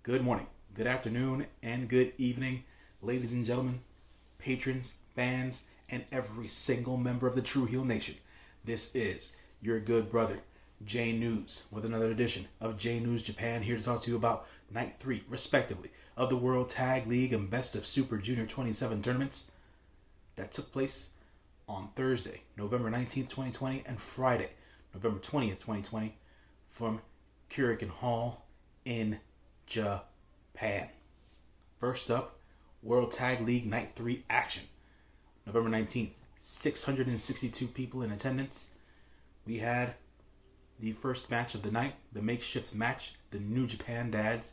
Good morning, good afternoon, and good evening, ladies and gentlemen, patrons, fans, and every single member of the True Heel Nation. This is your good brother, J News, with another edition of J News Japan, here to talk to you about Night 3, respectively, of the World Tag League and Best of Super Junior 27 tournaments that took place on Thursday, November 19th, 2020, and Friday, November 20th, 2020, from Kurikan Hall in Japan. First up, World Tag League Night 3 action. November 19th, 662 people in attendance. We had the first match of the night, the makeshift match, the New Japan dads,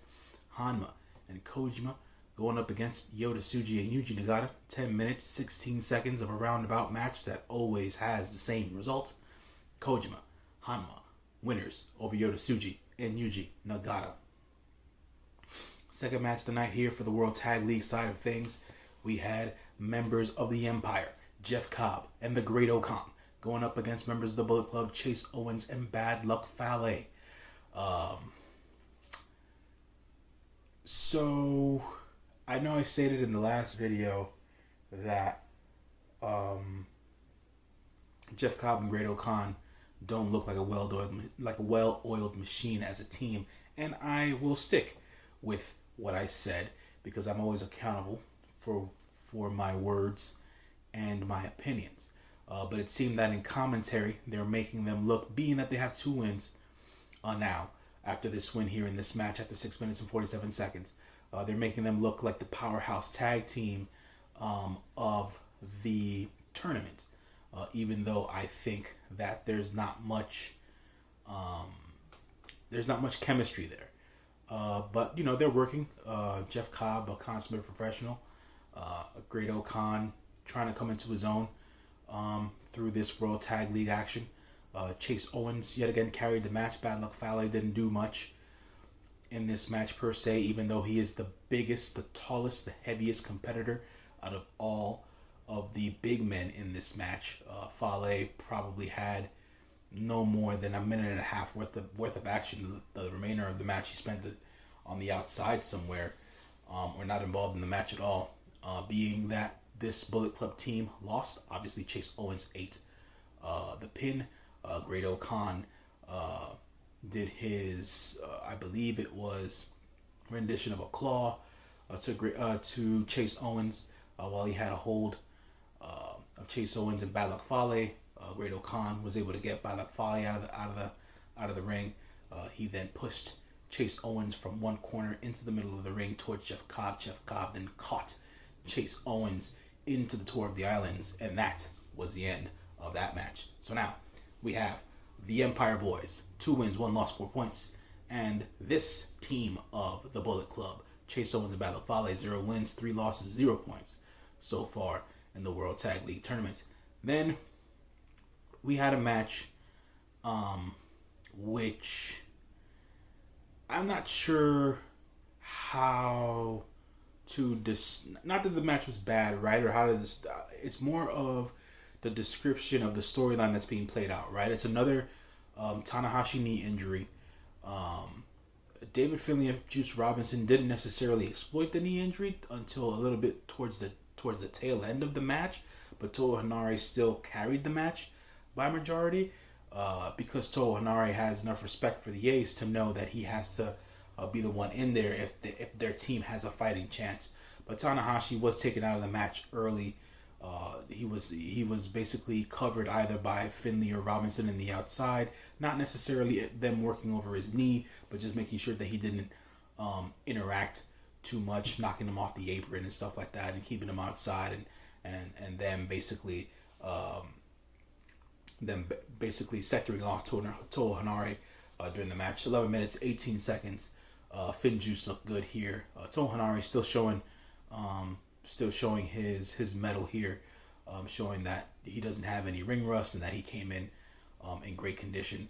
Hama and Kojima, going up against Yota Tsuji and Yuji Nagata. 10 minutes, 16 seconds of a roundabout match that always has the same result. Kojima, Hama, winners over Yota Tsuji and Yuji Nagata. Second match tonight here for the World Tag League side of things. We had members of the Empire, Jeff Cobb and the Great Okan, going up against members of the Bullet Club, Chase Owens and Bad Luck Fale. So, I know I stated in the last video that Jeff Cobb and Great Okan don't look like a well-oiled machine as a team, and I will stick with what I said because I'm always accountable for my words and my opinions. But it seemed that in commentary they're making them look, being that they have 2 wins now after this win here in this match after 6 minutes and 47 seconds, they're making them look like the powerhouse tag team of the tournament. Even though I think that there's not much chemistry there. But, you know, they're working. Jeff Cobb, a consummate professional. Great Okan trying to come into his own through this World Tag League action. Chase Owens yet again carried the match. Bad Luck Fale didn't do much in this match per se, even though he is the biggest, the tallest, the heaviest competitor out of all of the big men in this match. Fale probably had no more than a minute and a half worth of action. The remainder of the match he spent it on the outside somewhere, or not involved in the match at all. Being that this Bullet Club team lost, obviously Chase Owens ate the pin. Great Okan did his, I believe it was rendition of a claw to Chase Owens while he had a hold of Chase Owens and Bad Luck Fale. Great Okan was able to get Bad Luck Fale out of the ring. He then pushed Chase Owens from one corner into the middle of the ring towards Jeff Cobb. Jeff Cobb then caught Chase Owens into the Tour of the Islands, and that was the end of that match. So now we have the Empire Boys, 2 wins, 1 loss, 4 points, and this team of the Bullet Club, Chase Owens and Bad Luck Fale, 0 wins, 3 losses, 0 points so far in the World Tag League tournaments. Then we had a match which I'm not sure how to not that the match was bad, right? Or how to it's more of the description of the storyline that's being played out, right? It's another Tanahashi knee injury. David Finlay and Juice Robinson didn't necessarily exploit the knee injury until a little bit towards the tail end of the match, but Toa Henare still carried the match by majority, because Toa Henare has enough respect for the Ace to know that he has to be the one in there if their team has a fighting chance. But Tanahashi was taken out of the match early. He was basically covered either by Finlay or Robinson in the outside, not necessarily them working over his knee, but just making sure that he didn't interact too much, knocking him off the apron and stuff like that, and keeping him outside, and then basically sectoring off Toa Henare during the match. 11 minutes, 18 seconds. Finn Juice looked good here. Toa Henare still showing his mettle here, showing that he doesn't have any ring rust and that he came in great condition,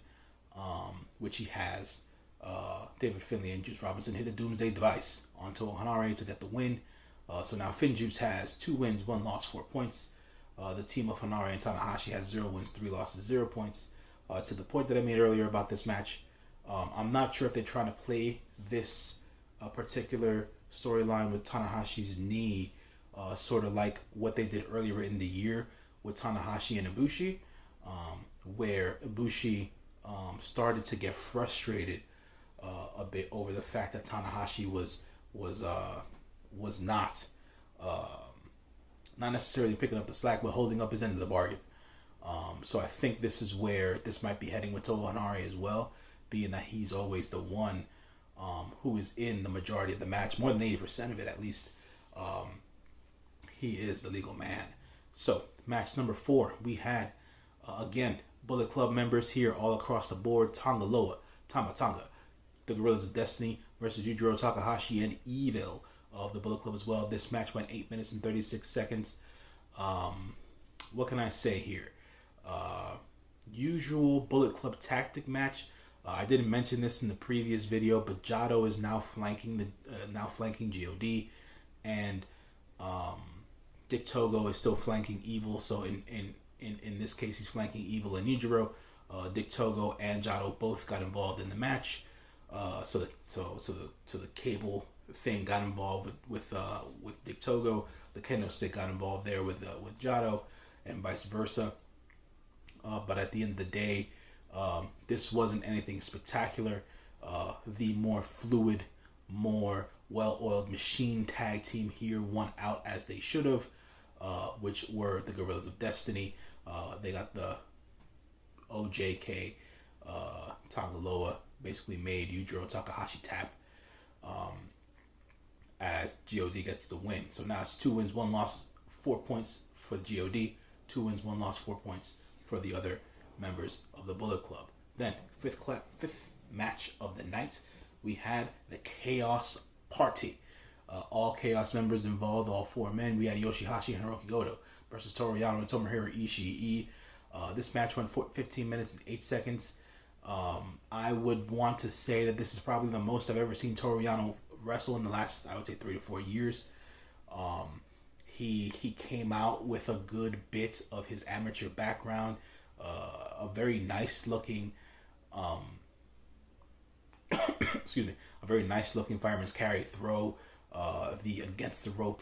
which he has. David Finlay and Juice Robinson hit the Doomsday Device on Toa Henare to get the win. So now Finn Juice has 2 wins, 1 loss, 4 points. The team of Henare and Tanahashi has 0 wins, 3 losses, 0 points. To the point that I made earlier about this match, I'm not sure if they're trying to play this a particular storyline with Tanahashi's knee, sort of like what they did earlier in the year with Tanahashi and Ibushi, where Ibushi started to get frustrated a bit over the fact that Tanahashi was not not necessarily picking up the slack, but holding up his end of the bargain. So I think this is where this might be heading with Toa Henare as well, being that he's always the one who is in the majority of the match, more than 80% of it at least. He is the legal man. So match number 4, we had again Bullet Club members here all across the board: Tanga Loa, Tama Tonga, the Gorillas of Destiny versus Yujiro Takahashi and Evil of the Bullet Club as well. This match went 8 minutes and 36 seconds. What can I say here? Usual Bullet Club tactic match. I didn't mention this in the previous video, but Jado is now flanking God, and Dick Togo is still flanking Evil. So in this case, he's flanking Evil and Yujiro. Dick Togo and Jado both got involved in the match. So the cable thing got involved with Dick Togo. The kendo stick got involved there with Jado, and vice versa. But at the end of the day, this wasn't anything spectacular. The more fluid, more well-oiled machine tag team here won out as they should have, which were the Gorillas of Destiny. They got the OJK. Tangaloa basically made Yujiro Takahashi tap as God gets the win. So now it's 2 wins, 1 loss, 4 points for the God. 2 wins, 1 loss, 4 points for the other members of the Bullet Club. Then fifth match of the night, we had the Chaos Party. All Chaos members involved, all 4 men. We had Yoshihashi and Rokugodo versus Toriyama and Tomohiro Ishii. This match went 15 minutes and 8 seconds. I would want to say that this is probably the most I've ever seen Toriyama wrestle in the last, I would say, 3 to 4 years. He came out with a good bit of his amateur background, a very nice looking, excuse me, a very nice looking fireman's carry throw, the against the rope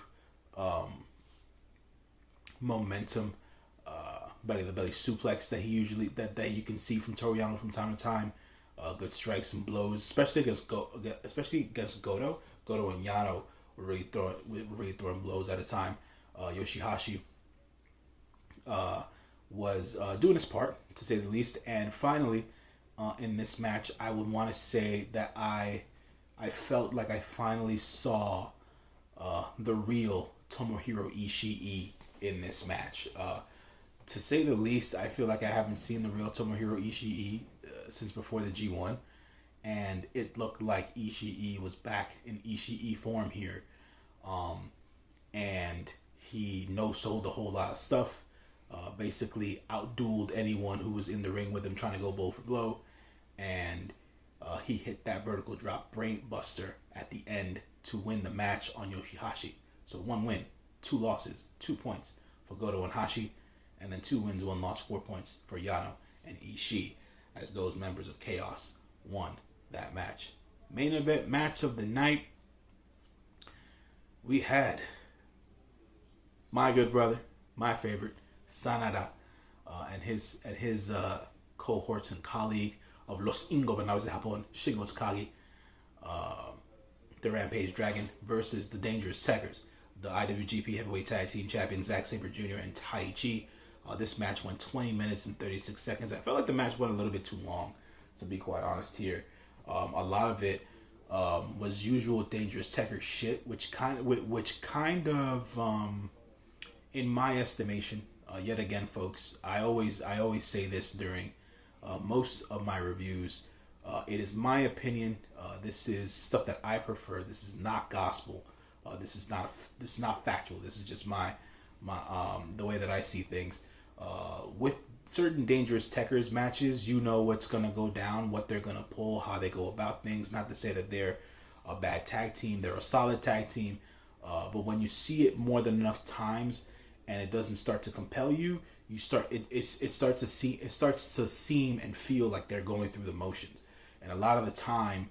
momentum, belly to belly suplex that he usually that you can see from Toriyama from time to time. Good strikes and blows, especially against Godo. Godo and Yano were really throwing blows at a time. Yoshihashi was doing his part, to say the least. And finally, in this match, I would want to say that I felt like I finally saw the real Tomohiro Ishii in this match. To say the least, I feel like I haven't seen the real Tomohiro Ishii since before the G1, and it looked like Ishii was back in Ishii form here, and he no-sold a whole lot of stuff, basically outdueled anyone who was in the ring with him trying to go blow for blow, and he hit that vertical drop brain buster at the end to win the match on Yoshihashi. So 1 win, 2 losses, 2 points for Godo and Hashi, and then 2 wins, 1 loss, 4 points for Yano and Ishii, as those members of Chaos won that match. Main event match of the night, we had my good brother, my favorite, Sanada, and his cohorts and colleague of Los Ingobernables de Japon, Shingo Takagi, the Rampage Dragon versus the Dangerous Tekkers, the IWGP Heavyweight Tag Team Champions Zack Sabre Jr. and Taiji. This match went 20 minutes and 36 seconds. I felt like the match went a little bit too long, to be quite honest here. A lot of it was usual Dangerous Tekker shit, which kind of, in my estimation, yet again, folks, I always say this during most of my reviews. It is my opinion. This is stuff that I prefer. This is not gospel. This is not factual. This is just my the way that I see things. With certain Dangerous Tekkers matches, you know what's gonna go down, what they're gonna pull, how they go about things. Not to say that they're a bad tag team. They're a solid tag team. But when you see it more than enough times and it doesn't start to compel you, it starts to seem and feel like they're going through the motions. And a lot of the time,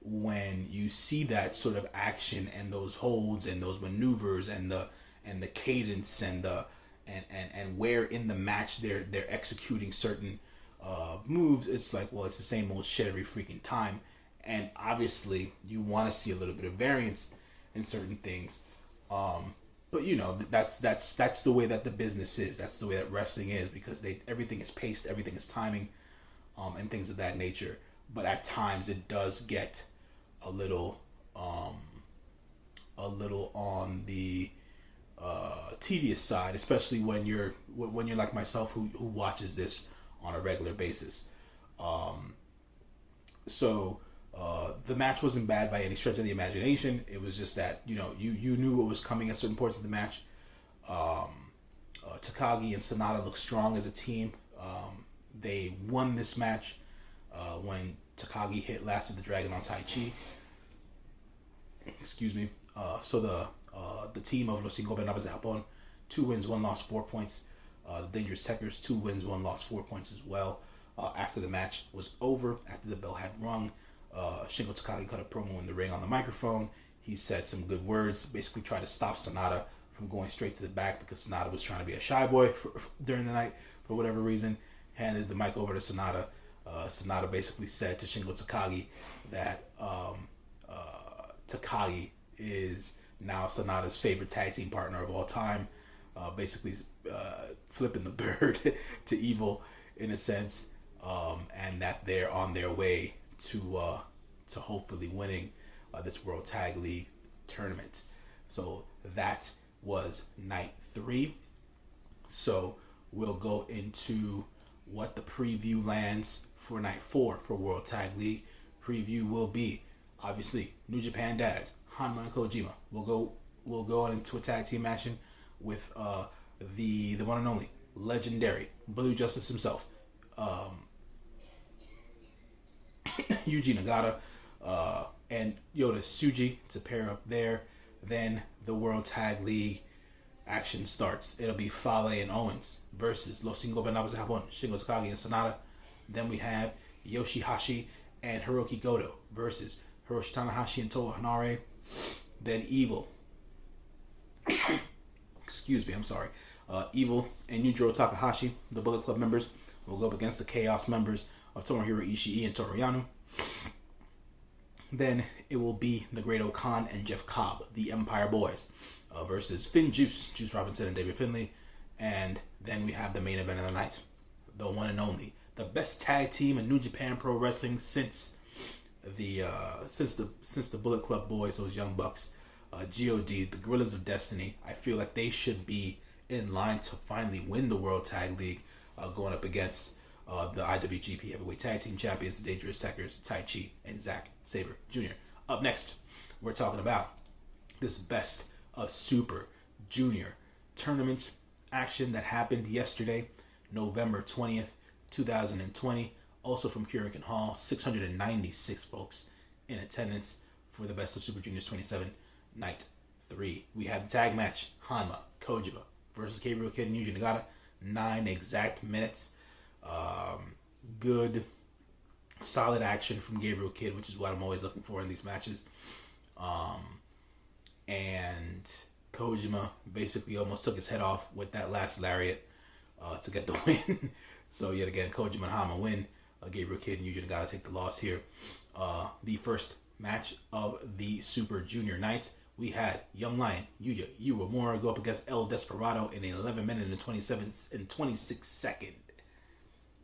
when you see that sort of action and those holds and those maneuvers and the cadence and where in the match they're executing certain moves. It's like, well, it's the same old shit every freaking time. And obviously, you want to see a little bit of variance in certain things. But you know, that's the way that the business is. That's the way that wrestling is, because everything is paced, everything is timing, and things of that nature. But at times, it does get a little on the tedious side, especially when you're like myself, who watches this on a regular basis. The match wasn't bad by any stretch of the imagination. It was just that, you know, you knew what was coming at certain points of the match. Takagi and SANADA looked strong as a team. They won this match when Takagi hit Last of the Dragon on Taiji. Excuse me. So the team of Los Ingobernables de Japon, 2 wins, 1 loss, 4 points. The Dangerous Tekkers, 2 wins, 1 loss, 4 points as well. After the match was over, after the bell had rung, Shingo Takagi cut a promo in the ring on the microphone. He said some good words, basically tried to stop SANADA from going straight to the back, because SANADA was trying to be a shy boy during the night for whatever reason. Handed the mic over to SANADA. SANADA basically said to Shingo Takagi that Takagi is now SANADA's favorite tag team partner of all time. Basically flipping the bird to evil in a sense, and that they're on their way to hopefully winning this World Tag League tournament. So that was night 3. So we'll go into what the preview lands for night 4 for World Tag League. Preview will be obviously New Japan Dads, Hama and Kojima. We'll go into a tag team action with the one and only legendary Blue Justice himself, Yuji Nagata, and Yota Tsuji to pair up there. Then the World Tag League action starts. It'll be Fale and Owens versus Los Ingobernables de Japon, Shingo Takagi and SANADA. Then we have Yoshihashi and Rokugodo versus Hiroshi Tanahashi and Toa Hanare. Then Evil. Excuse me, I'm sorry. Evil and Yujiro Takahashi, the Bullet Club members, will go up against the Chaos members of Tomohiro Ishii and Toru Yano. Then it will be the Great Okan and Jeff Cobb, the Empire Boys, versus Finn Juice Robinson and David Finlay. And then we have the main event of the night, the one and only, the best tag team in New Japan Pro Wrestling since the Bullet Club boys, those young bucks, God, the Gorillas of Destiny. I feel like they should be in line to finally win the World Tag League, going up against the IWGP Heavyweight Tag Team Champions, the Dangerous Tekkers, Taiji and Zack Sabre Jr. Up next, we're talking about this Best of Super Junior tournament action that happened yesterday, November 20th, 2020. Also from Kurikan Hall, 696 folks in attendance for the Best of Super Juniors 27, Night 3. We have the tag match, Hama, Kojima versus Gabriel Kidd and Yuji Nagata, 9 exact minutes. Good, solid action from Gabriel Kidd, which is what I'm always looking for in these matches. And Kojima basically almost took his head off with that last lariat to get the win. So yet again, Kojima and Hama win. Gabriel Kidd and Yuji Nagata take the loss here. The first match of the Super Junior night, we had Young Lion Yuya Uemura go up against El Desperado in an 11 minute and 26 second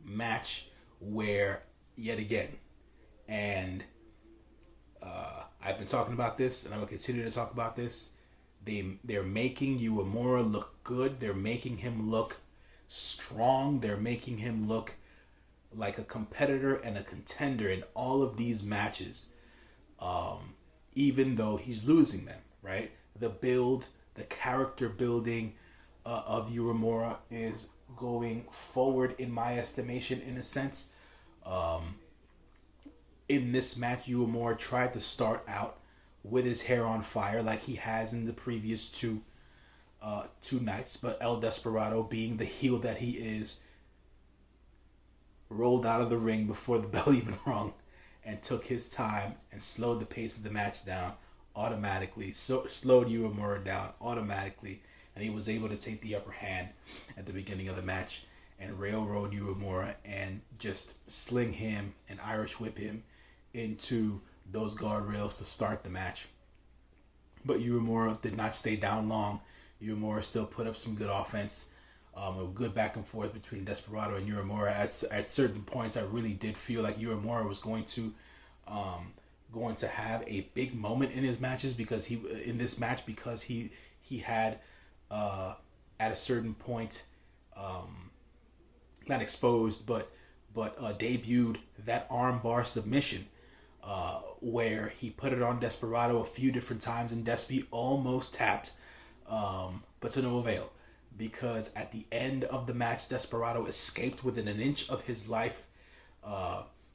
match, where yet again, and I've been talking about this and I'm going to continue to talk about this, they're making Uemura look good. They're making him look strong. They're making him look like a competitor and a contender in all of these matches, even though he's losing them, right? The build, the character building of Uemura is going forward in my estimation, in a sense. In this match, Uemura tried to start out with his hair on fire like he has in the previous two nights, but El Desperado, being the heel that he is, rolled out of the ring before the bell even rung and took his time and slowed the pace of the match down automatically. So slowed Uemura down automatically, and he was able to take the upper hand at the beginning of the match and railroad Uemura and just sling him and Irish whip him into those guardrails to start the match. But Uemura did not stay down long. Uemura still put up some good offense. A good back and forth between Desperado and Uemura. At certain points, I really did feel like Uemura was going to have a big moment in his matches because he had at a certain point not exposed but debuted that armbar submission where he put it on Desperado a few different times and Despy almost tapped, but to no avail. Because at the end of the match, Desperado escaped within an inch of his life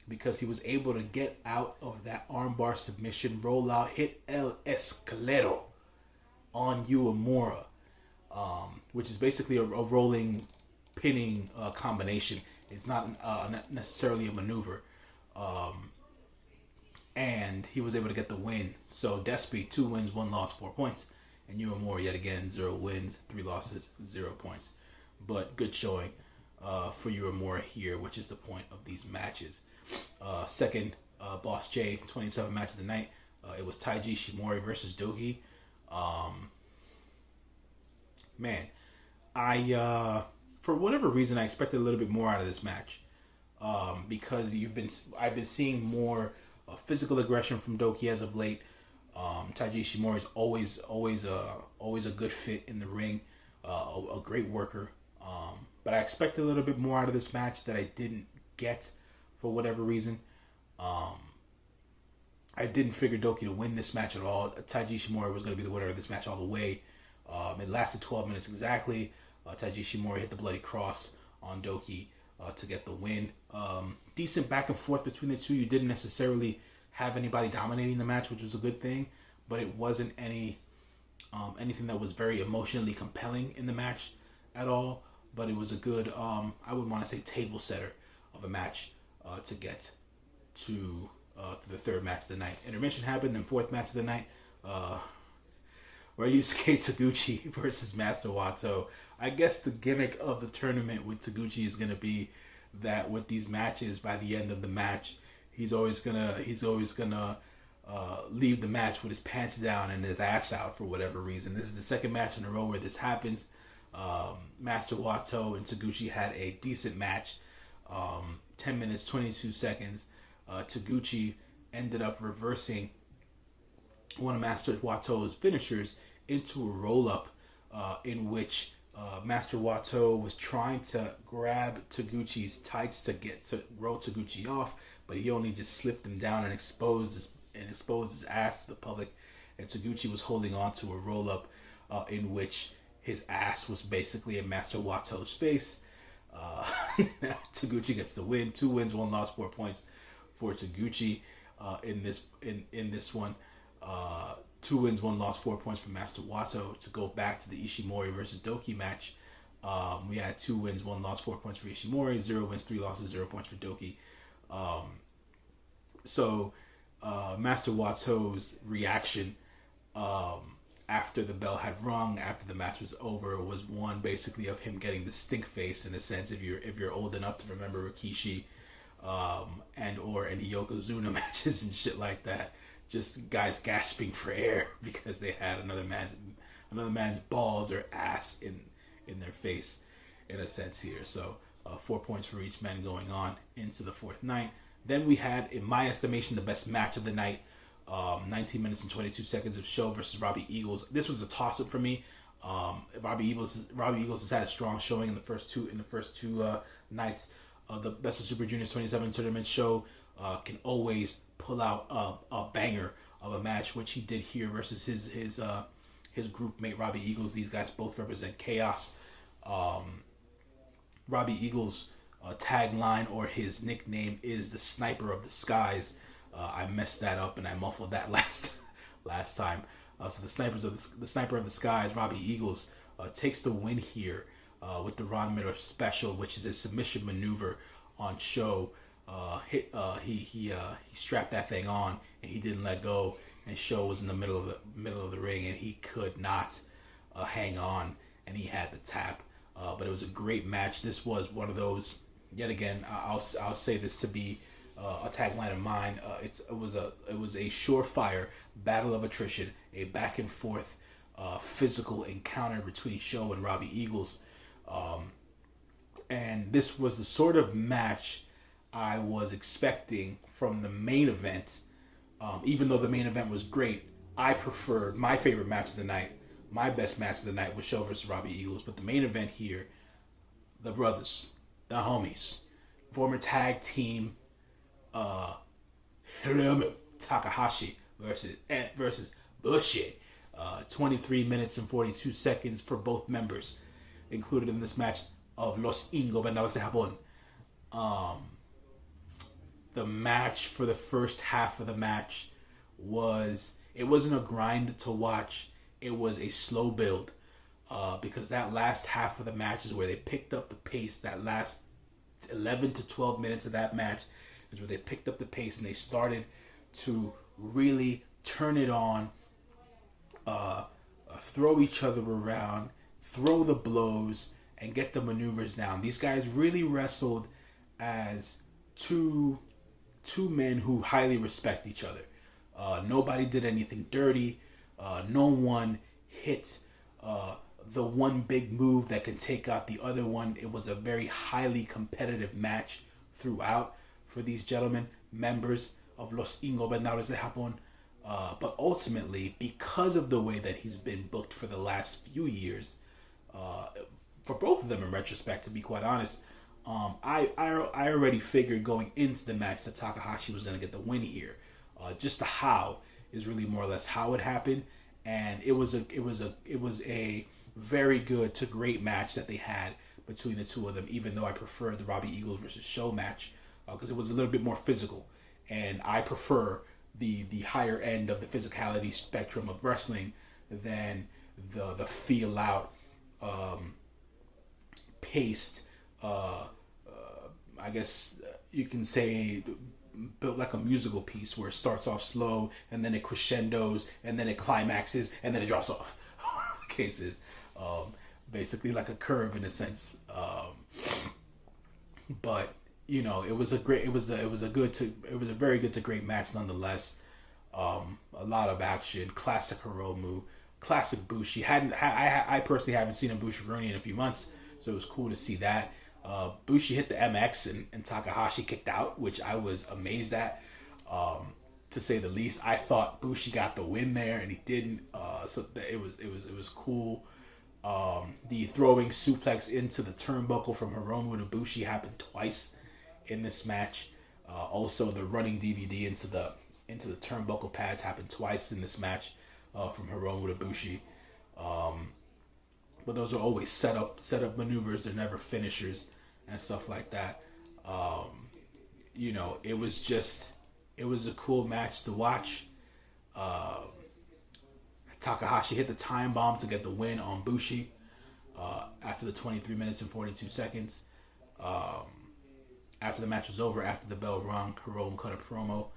because he was able to get out of that armbar submission, roll out, hit El Escalero on Uemura, which is basically a rolling pinning combination. It's not necessarily a maneuver. And he was able to get the win. So Despy, 2 wins, 1 loss, 4 points. And Uemura, yet again, 0 wins, 3 losses, 0 points. But good showing for Uemura here, which is the point of these matches. Second, BOSJ, 27 match of the night. It was Taiji Shimori versus Doki. Man, for whatever reason, I expected a little bit more out of this match. Because I've been seeing more physical aggression from Doki as of late. Taiji Shimori is always a good fit in the ring, a great worker. But I expected a little bit more out of this match that I didn't get for whatever reason. I didn't figure Doki to win this match at all. Taiji Shimori was going to be the winner of this match all the way. It lasted 12 minutes exactly. Taiji Shimori hit the bloody cross on Doki to get the win. Decent back and forth between the two. You didn't necessarily have anybody dominating the match, which was a good thing, but it wasn't anything that was very emotionally compelling in the match at all. But it was a good, I would want to say, table setter of a match to get to the third match of the night. Intermission happened, then fourth match of the night, Ryusuke Taguchi versus Master Wato. I guess the gimmick of the tournament with Taguchi is going to be that with these matches, by the end of the match, he's always gonna leave the match with his pants down and his ass out for whatever reason. This is the second match in a row where this happens. Master Wato and Taguchi had a decent match, 10 minutes 22 seconds. Taguchi ended up reversing one of Master Wato's finishers into a roll-up in which Master Wato was trying to grab Taguchi's tights to roll Taguchi off, but he only just slipped him down and exposed his ass to the public. And Taguchi was holding on to a roll-up in which his ass was basically in Master Wato's face. Taguchi gets the win. 2 wins, 1 loss, 4 points for Taguchi in this one. 2 wins, 1 loss, 4 points for Master Wato. To go back to the Ishimori versus Doki match, we had 2 wins, 1 loss, 4 points for Ishimori, 0 wins, 3 losses, 0 points for Doki. So Master Wato's reaction after the bell had rung, after the match was over, was one basically of him getting the stink face, in a sense, if you're old enough to remember Rikishi and or any Yokozuna matches and shit like that. Just guys gasping for air because they had another man's balls or ass in their face, in a sense here. So 4 points for each man going on into the fourth night. Then we had, in my estimation, the best match of the night. 19 minutes and 22 seconds of Show versus Robbie Eagles. This was a toss-up for me. Robbie Eagles has had a strong showing in the first two nights. The Best of Super Juniors 27 tournament. Show can always pull out a banger of a match, which he did here versus his group mate Robbie Eagles. These guys both represent chaos. Robbie Eagles' tagline, or his nickname, is the Sniper of the Skies. I messed that up and I muffled that last time. So the Sniper of the Skies, Robbie Eagles, takes the win here with the Ron Miller special, which is a submission maneuver on Show. he strapped that thing on and he didn't let go. And Sho was in the middle of the ring and he could not hang on, and he had the tap. But it was a great match. This was one of those. Yet again, I'll say this to be a tagline of mine. It was a surefire battle of attrition, a back and forth physical encounter between Sho and Robbie Eagles. And this was the sort of match I was expecting from the main event. Even though the main event was great, I preferred my favorite match of the night. My best match of the night was Sho versus Robbie Eagles. But the main event here, the brothers, the homies, former tag team Hiromu Takahashi versus BUSHI. 23 minutes and 42 seconds for both members included in this match of Los Ingobernables de Japon. The match for the first half of the match it wasn't a grind to watch. It was a slow build because that last half of the match is where they picked up the pace. That last 11 to 12 minutes of that match is where they picked up the pace and they started to really turn it on, throw each other around, throw the blows, and get the maneuvers down. These guys really wrestled as two men who highly respect each other. Nobody did anything dirty. No one hit the one big move that can take out the other one. It was a very highly competitive match throughout for these gentlemen, members of Los Ingobernables de Japon. But ultimately, because of the way that he's been booked for the last few years, for both of them in retrospect, to be quite honest, I already figured going into the match that Takahashi was going to get the win here. Just the how is really more or less how it happened, and it was a very good to great match that they had between the two of them. Even though I preferred the Robbie Eagles versus Sho match because it was a little bit more physical, and I prefer the higher end of the physicality spectrum of wrestling than the feel out paced. I guess you can say built like a musical piece where it starts off slow and then it crescendos and then it climaxes and then it drops off. The case is basically like a curve in a sense. But it was a very good to great match nonetheless. A lot of action, classic Hiromu, classic Bushi. I personally haven't seen a Bushirooni in a few months, so it was cool to see that. Bushi hit the MX and Takahashi kicked out, which I was amazed at, to say the least. I thought Bushi got the win there and he didn't. So it was cool. The throwing suplex into the turnbuckle from Hiromu to Bushi happened twice in this match. Also, the running DVD into the turnbuckle pads happened twice in this match from Hiromu to Bushi. But those are always set up maneuvers. They're never finishers and stuff like that. It was a cool match to watch. Takahashi hit the time bomb to get the win on Bushi after the 23 minutes and 42 seconds. After the match was over, after the bell rung, Hiromu cut a promo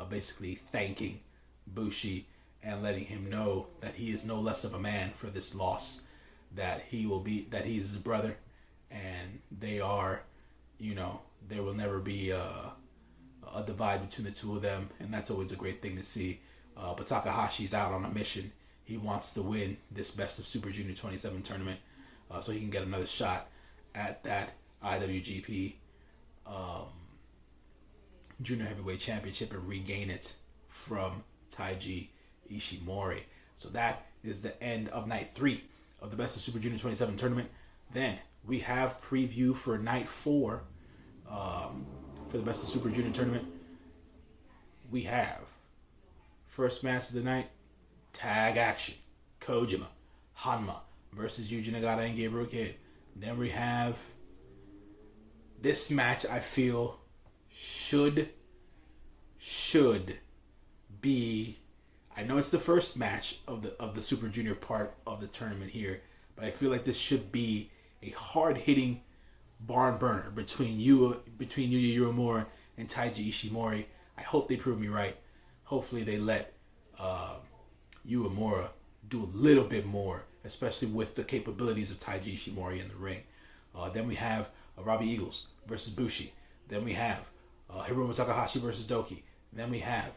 basically thanking Bushi and letting him know that he is no less of a man for this loss, that he's his brother, and they are, there will never be a divide between the two of them, and that's always a great thing to see. But Takahashi's out on a mission. He wants to win this Best of Super Junior 27 tournament so he can get another shot at that IWGP Junior Heavyweight Championship and regain it from Taiji Ishimori. So that is the end of night 3 of the Best of Super Junior 27 tournament. Then we have preview for night 4 for the Best of Super Junior tournament. We have first match of the night, tag action, Kojima, Hama versus Yuji Nagata and Gabriel. Then we have this match. I feel should be. I know it's the first match of the Super Junior part of the tournament here, but I feel like this should be a hard hitting barn burner between Yuya Uemura and Taiji Shimori. I hope they prove me right. Hopefully they let Uemura do a little bit more, especially with the capabilities of Taiji Shimori in the ring. Then we have Robbie Eagles versus Bushi. Then we have Hiromu Takahashi versus Doki. Then we have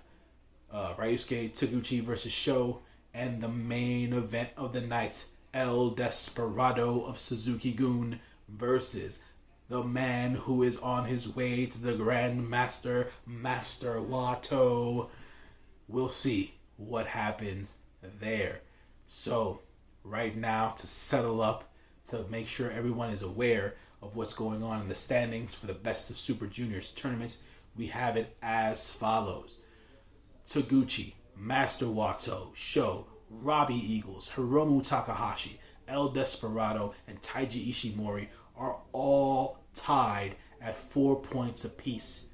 Ryusuke Taguchi versus Sho. And the main event of the night, El Desperado of Suzuki-gun versus the man who is on his way to the Grand Master, Master Wato. We'll see what happens there. So, right now, to settle up, to make sure everyone is aware of what's going on in the standings for the Best of Super Juniors tournaments, we have it as follows. Taguchi, Master Wato, Sho, Robbie Eagles, Hiromu Takahashi, El Desperado, and Taiji Ishimori are all tied at 4 points apiece.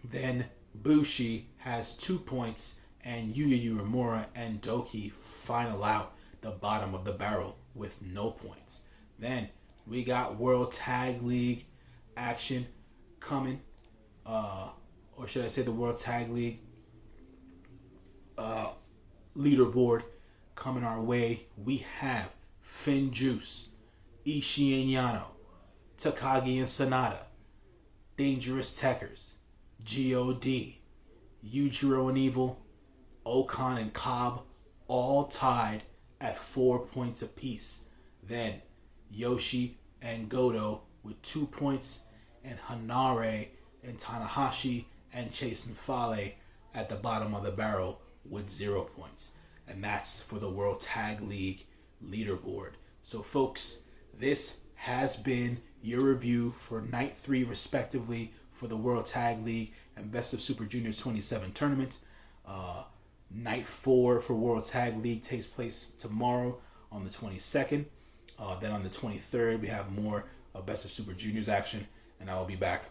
Then Bushi has 2 points, and Yuya Uemura and Doki final out the bottom of the barrel with no points. Then we got World Tag League action coming, or should I say the World Tag League leaderboard coming our way. We have Finjuice, Ishii and Yano, Takagi and Sanada, Dangerous Tekkers, G.O.D., Yujiro and Evil, Okan and Cobb, all tied at 4 points apiece. Then Yoshi and Godo with 2 points, and Hanare and Tanahashi and Chase and Fale at the bottom of the barrel with 0 points. And that's for the World Tag League leaderboard. So folks, this has been your review for Night 3 respectively for the World Tag League and Best of Super Juniors 27 tournament. Night 4 for World Tag League takes place tomorrow on the 22nd. Then on the 23rd, we have more Best of Super Juniors action, and I will be back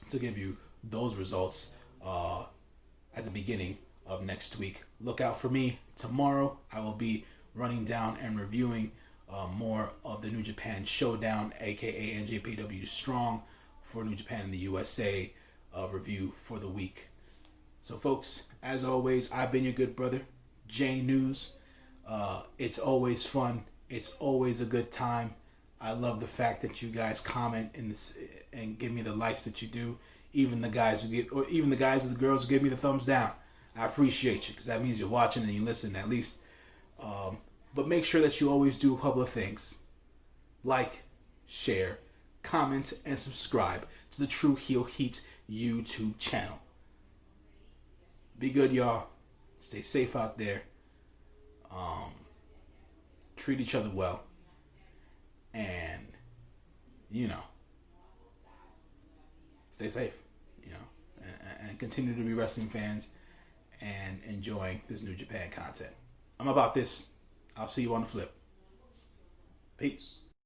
to give you those results at the beginning of next week. Look out for me tomorrow. I will be running down and reviewing more of the New Japan Showdown, aka NJPW Strong, for New Japan and the USA review for the week. So folks, as always, I've been your good brother, J News. It's always fun. It's always a good time. I love the fact that you guys comment in this and give me the likes that you do. Even the guys or the girls who give me the thumbs down. I appreciate you, because that means you're watching and you listen at least. But make sure that you always do a couple of things. Like, share, comment, and subscribe to the True Heel Heat YouTube channel. Be good, y'all. Stay safe out there. Treat each other well. And, stay safe, and continue to be wrestling fans and enjoying this New Japan content. I'm about this. I'll see you on the flip. Peace.